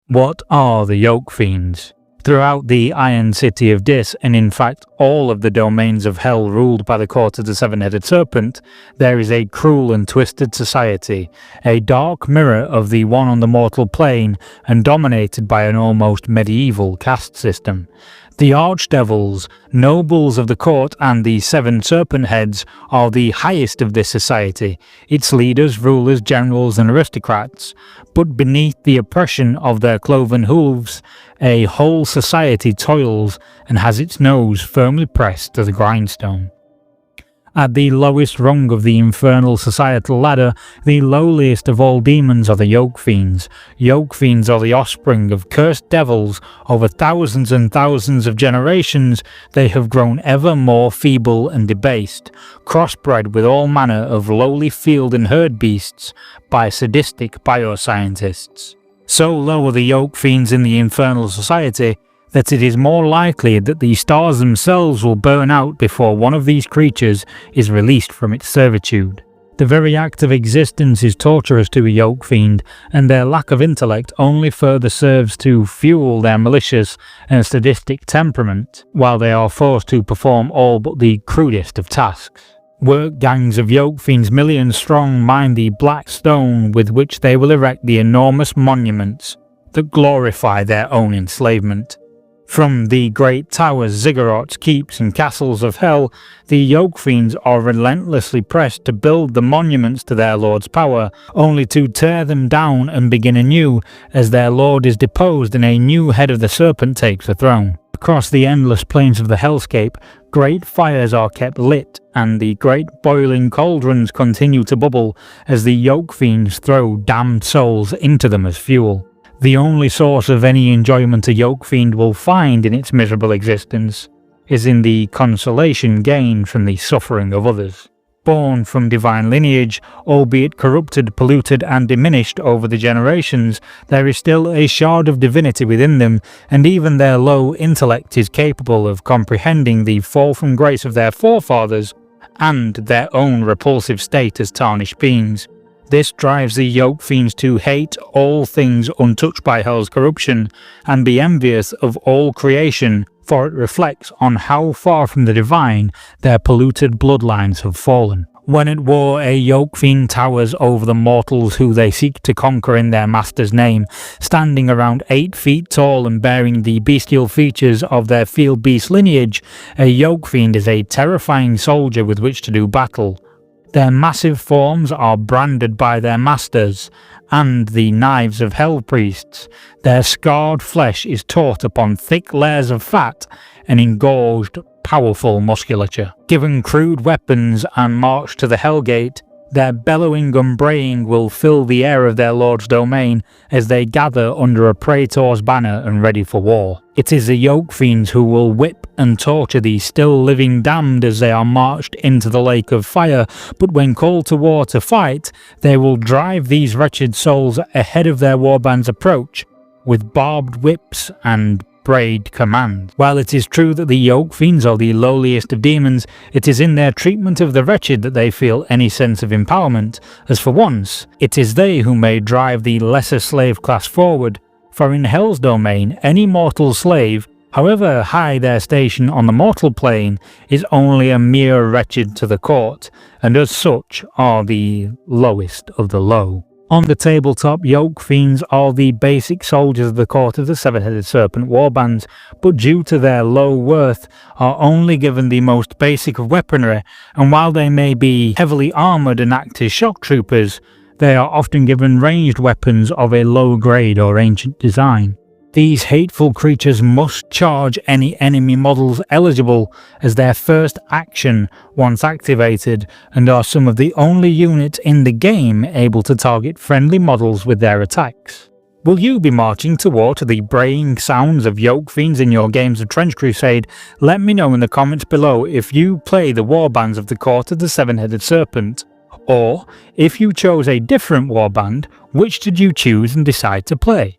What are the Yoke Fiends? Throughout the Iron City of Dis, and in fact all of the domains of hell ruled by the court of the seven-headed serpent, there is a cruel and twisted society, a dark mirror of the one on the mortal plane and dominated by an almost medieval caste system. The archdevils, nobles of the court and the seven serpent heads are the highest of this society, its leaders, rulers, generals and aristocrats, but beneath the oppression of their cloven hooves, a whole society toils and has its nose firmly pressed to the grindstone. At the lowest rung of the infernal societal ladder, the lowliest of all demons are the Yoke Fiends. Yoke Fiends are the offspring of cursed devils. Over thousands and thousands of generations, they have grown ever more feeble and debased, crossbred with all manner of lowly field and herd beasts by sadistic bioscientists. So low are the Yoke Fiends in the infernal society that it is more likely that the stars themselves will burn out before one of these creatures is released from its servitude. The very act of existence is torturous to a Yoke Fiend, and their lack of intellect only further serves to fuel their malicious and sadistic temperament, while they are forced to perform all but the crudest of tasks. Work gangs of Yoke Fiends millions strong mine the black stone with which they will erect the enormous monuments that glorify their own enslavement. From the great towers, ziggurats, keeps and castles of hell, the Yoke Fiends are relentlessly pressed to build the monuments to their lord's power, only to tear them down and begin anew as their lord is deposed and a new head of the serpent takes the throne. Across the endless plains of the hellscape, great fires are kept lit, and the great boiling cauldrons continue to bubble as the Yoke Fiends throw damned souls into them as fuel. The only source of any enjoyment a Yoke Fiend will find in its miserable existence is in the consolation gained from the suffering of others. Born from divine lineage, albeit corrupted, polluted and diminished over the generations, there is still a shard of divinity within them, and even their low intellect is capable of comprehending the fall from grace of their forefathers and their own repulsive state as tarnished beings. This drives the Yoke Fiends to hate all things untouched by hell's corruption and be envious of all creation, for it reflects on how far from the divine their polluted bloodlines have fallen. When at war, a Yoke Fiend towers over the mortals who they seek to conquer in their master's name, standing around 8 feet tall and bearing the bestial features of their field beast lineage. A Yoke Fiend is a terrifying soldier with which to do battle. Their massive forms are branded by their masters and the knives of hell priests. Their scarred flesh is taut upon thick layers of fat and engorged, powerful musculature. Given crude weapons and marched to the Hellgate, their bellowing and braying will fill the air of their lord's domain as they gather under a praetor's banner and ready for war. It is the Yoke Fiends who will whip and torture the still living damned as they are marched into the lake of fire, but when called to war to fight, they will drive these wretched souls ahead of their warbands' approach with barbed whips and brayed commands. While it is true that the Yoke Fiends are the lowliest of demons, it is in their treatment of the wretched that they feel any sense of empowerment, as for once, it is they who may drive the lesser slave class forward, for in hell's domain, any mortal slave, however high their station on the mortal plane, is only a mere wretched to the court, and as such are the lowest of the low. On the tabletop, Yoke Fiends are the basic soldiers of the court of the seven-headed serpent warbands, but due to their low worth, are only given the most basic of weaponry, and while they may be heavily armoured and act as shock troopers, they are often given ranged weapons of a low grade or ancient design. These hateful creatures must charge any enemy models eligible as their first action once activated, and are some of the only units in the game able to target friendly models with their attacks. Will you be marching to war to the braying sounds of Yoke Fiends in your games of Trench Crusade? Let me know in the comments below if you play the warbands of the Court of the Seven-Headed Serpent, or if you chose a different warband, which did you choose and decide to play?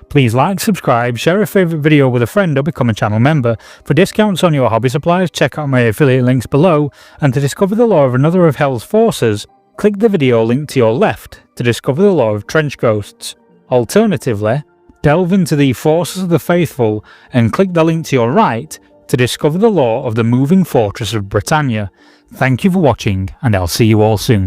Please like, subscribe, share a favourite video with a friend or become a channel member. For discounts on your hobby supplies, check out my affiliate links below, and to discover the lore of another of Hell's forces, click the video link to your left to discover the lore of trench ghosts. Alternatively, Delve into the Forces of the Faithful and click the link to your right to discover the lore of the moving fortress of Britannia. Thank you for watching, and I'll see you all soon.